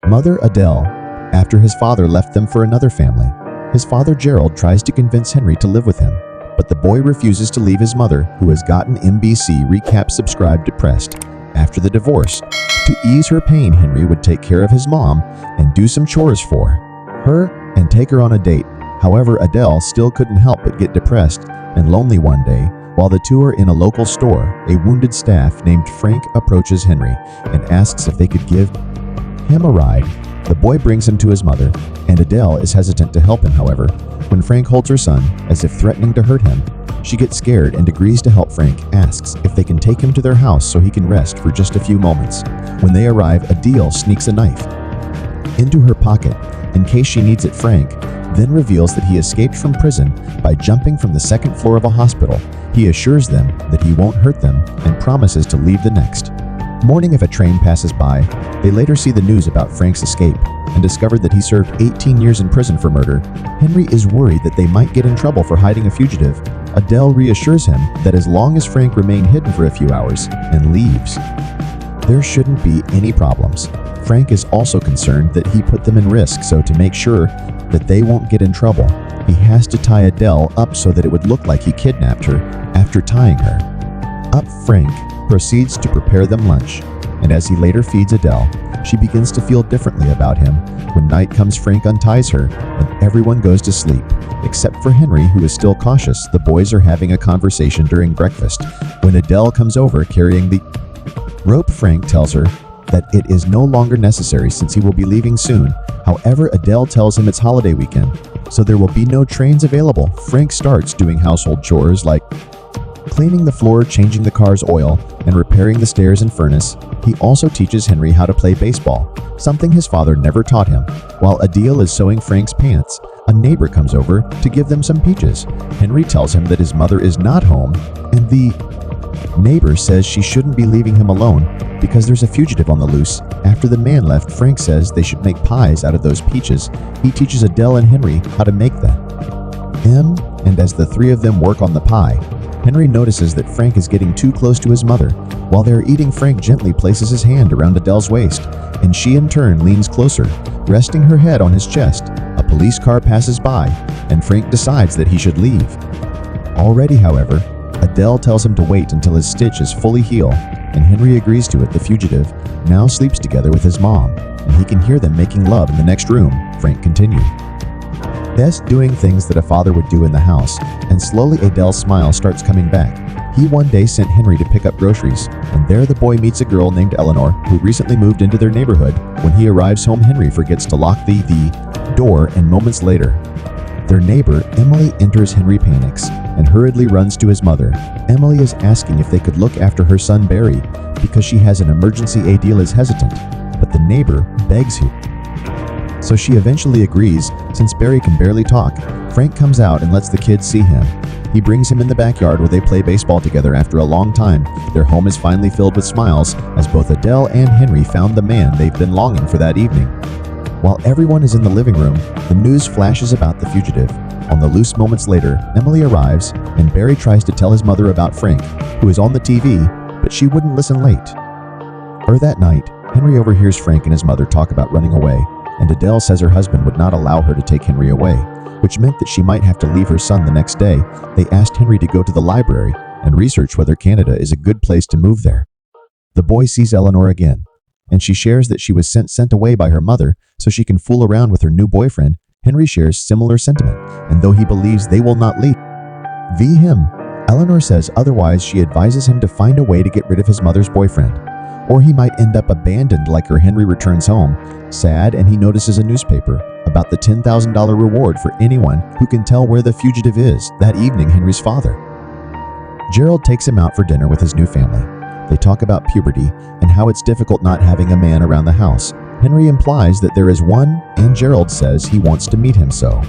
Mother Adele, after his father left them for another family. His father Gerald tries to convince Henry to live with him, but the boy refuses to leave his mother, who has gotten Movierecaps subscribed depressed. After the divorce, to ease her pain, Henry would take care of his mom and do some chores for her and take her on a date. However, Adele still couldn't help but get depressed and lonely one day. While the two are in a local store, a wounded staff named Frank approaches Henry and asks if they could give him a ride. The boy brings him to his mother, and Adele is hesitant to help him. However, when Frank holds her son, as if threatening to hurt him, she gets scared and agrees to help. Frank asks if they can take him to their house so he can rest for just a few moments. When they arrive, Adele sneaks a knife into her pocket in case she needs it. Frank then reveals that he escaped from prison by jumping from the second floor of a hospital. He assures them that he won't hurt them and promises to leave the next morning if a train passes by. They later see the news about Frank's escape and discover that he served 18 years in prison for murder. Henry is worried that they might get in trouble for hiding a fugitive. Adele reassures him that as long as Frank remained hidden for a few hours and leaves, there shouldn't be any problems. Frank is also concerned that he put them in risk, so to make sure that they won't get in trouble, he has to tie Adele up so that it would look like he kidnapped her. After tying her up, Frank proceeds to prepare them lunch, and as he later feeds Adele, she begins to feel differently about him. When night comes, Frank unties her, and everyone goes to sleep, except for Henry, who is still cautious. The boys are having a conversation during breakfast when Adele comes over carrying the rope. Frank tells her that it is no longer necessary since he will be leaving soon. However, Adele tells him it's holiday weekend, so there will be no trains available. Frank starts doing household chores like cleaning the floor, changing the car's oil, and repairing the stairs and furnace. He also teaches Henry how to play baseball, something his father never taught him. While Adele is sewing Frank's pants, a neighbor comes over to give them some peaches. Henry tells him that his mother is not home, and the neighbor says she shouldn't be leaving him alone because there's a fugitive on the loose. After the man left, Frank says they should make pies out of those peaches. He teaches Adele and Henry how to make them, and as the three of them work on the pie, Henry notices that Frank is getting too close to his mother. While they're eating, Frank gently places his hand around Adele's waist, and she in turn leans closer, resting her head on his chest. A police car passes by, and Frank decides that he should leave. Already, however, Adele tells him to wait until his stitch is fully healed, and Henry agrees to it. The fugitive now sleeps together with his mom, and he can hear them making love in the next room. Frank continued best doing things that a father would do in the house, and slowly Adele's smile starts coming back. He one day sent Henry to pick up groceries, and there the boy meets a girl named Eleanor who recently moved into their neighborhood. When he arrives home, Henry forgets to lock the door, and moments later, their neighbor, Emily, enters. Henry panics and hurriedly runs to his mother. Emily is asking if they could look after her son Barry because she has an emergency. Adele is hesitant, but the neighbor begs him, so she eventually agrees. Since Barry can barely talk, Frank comes out and lets the kids see him. He brings him in the backyard where they play baseball together. After a long time, their home is finally filled with smiles as both Adele and Henry found the man they've been longing for that evening. While everyone is in the living room, the news flashes about the fugitive on the loose. Moments later, Emily arrives, and Barry tries to tell his mother about Frank, who is on the TV, but she wouldn't listen. That night, Henry overhears Frank and his mother talk about running away, and Adele says her husband would not allow her to take Henry away, which meant that she might have to leave her son the next day. They asked Henry to go to the library and research whether Canada is a good place to move there. The boy sees Eleanor again, and she shares that she was sent away by her mother so she can fool around with her new boyfriend. Henry shares similar sentiment, and though he believes they will not leave him, Eleanor says otherwise. She advises him to find a way to get rid of his mother's boyfriend, or he might end up abandoned like her. Henry returns home, sad, and he notices a newspaper about the $10,000 reward for anyone who can tell where the fugitive is. That evening, Henry's father, Gerald, takes him out for dinner with his new family. They talk about puberty and how it's difficult not having a man around the house. Henry implies that there is one, and Gerald says he wants to meet him. So,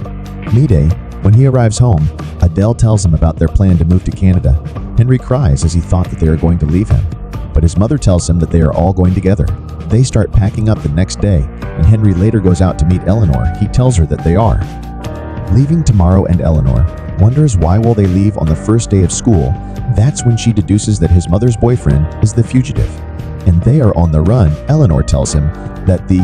Day, when he arrives home, Adele tells him about their plan to move to Canada. Henry cries as he thought that they are going to leave him, but his mother tells him that they are all going together. They start packing up the next day, and Henry later goes out to meet Eleanor. He tells her that they are leaving tomorrow, and Eleanor wonders why will they leave on the first day of school. That's when she deduces that his mother's boyfriend is the fugitive, and they are on the run. Eleanor tells him that the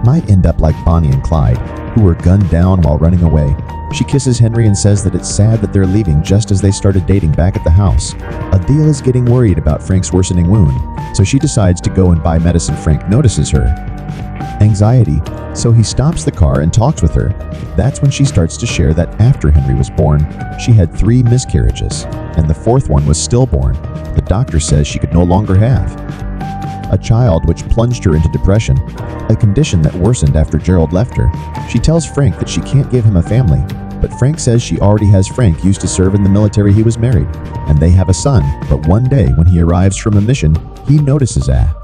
might end up like Bonnie and Clyde, who were gunned down while running away. She kisses Henry and says that it's sad that they're leaving just as they started dating back at the house. Adele is getting worried about Frank's worsening wound, so she decides to go and buy medicine. Frank notices her anxiety, so he stops the car and talks with her. That's when she starts to share that after Henry was born, she had 3 miscarriages, and the 4th one was stillborn. The doctor says she could no longer have a child, which plunged her into depression, a condition that worsened after Gerald left her. She tells Frank that she can't give him a family, but Frank says she already has. Frank used to serve in the military. He was married, and they have a son, but one day when he arrives from a mission, he notices a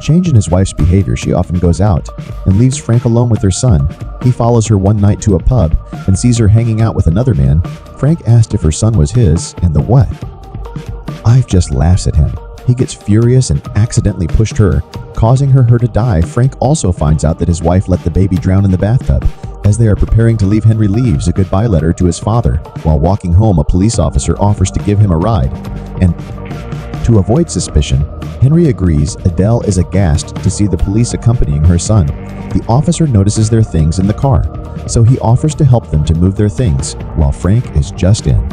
change in his wife's behavior. She often goes out and leaves Frank alone with her son. He follows her one night to a pub and sees her hanging out with another man. Frank asked if her son was his, and the what? I've just laughs at him. He gets furious and accidentally pushed her, causing her to die. Frank also finds out that his wife let the baby drown in the bathtub. As they are preparing to leave, Henry leaves a goodbye letter to his father. While walking home, a police officer offers to give him a ride, and to avoid suspicion, Henry agrees. Adele is aghast to see the police accompanying her son. The officer notices their things in the car, so he offers to help them to move their things, while Frank is just in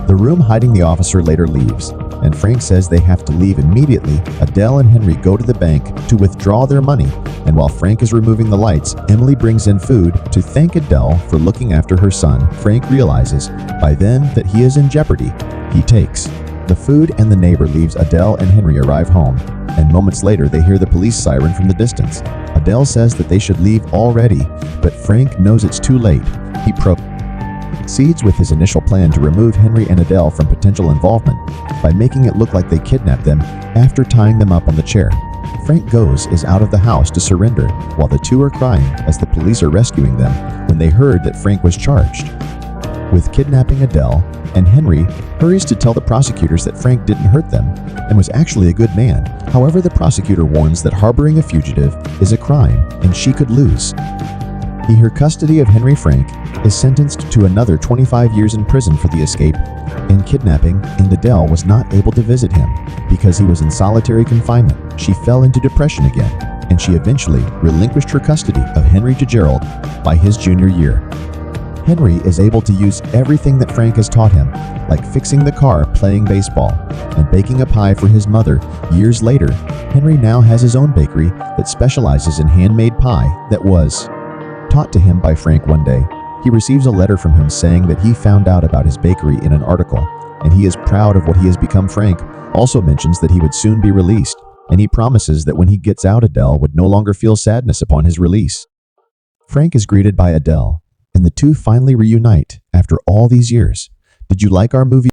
the room hiding. The officer later leaves, and Frank says they have to leave immediately. Adele and Henry go to the bank to withdraw their money, and while Frank is removing the lights, Emily brings in food to thank Adele for looking after her son. Frank realizes by then that he is in jeopardy. He takes the food, and the neighbor leaves. Adele and Henry arrive home, and moments later they hear the police siren from the distance. Adele says that they should leave already, but Frank knows it's too late. He proceeds with his initial plan to remove Henry and Adele from potential involvement by making it look like they kidnapped them after tying them up on the chair. Frank is out of the house to surrender, while the two are crying as the police are rescuing them when they heard that Frank was charged with kidnapping Adele, and Henry hurries to tell the prosecutors that Frank didn't hurt them and was actually a good man. However, the prosecutor warns that harboring a fugitive is a crime and she could lose her custody of Henry. Frank is sentenced to another 25 years in prison for the escape and kidnapping, and Adele was not able to visit him because he was in solitary confinement. She fell into depression again, and she eventually relinquished her custody of Henry to Gerald by his junior year. Henry is able to use everything that Frank has taught him, like fixing the car, playing baseball, and baking a pie for his mother. Years later, Henry now has his own bakery that specializes in handmade pie that was taught to him by Frank. One day, he receives a letter from him saying that he found out about his bakery in an article, and he is proud of what he has become. Frank also mentions that he would soon be released, and he promises that when he gets out, Adele would no longer feel sadness upon his release. Frank is greeted by Adele, and the two finally reunite after all these years. Did you like our movie?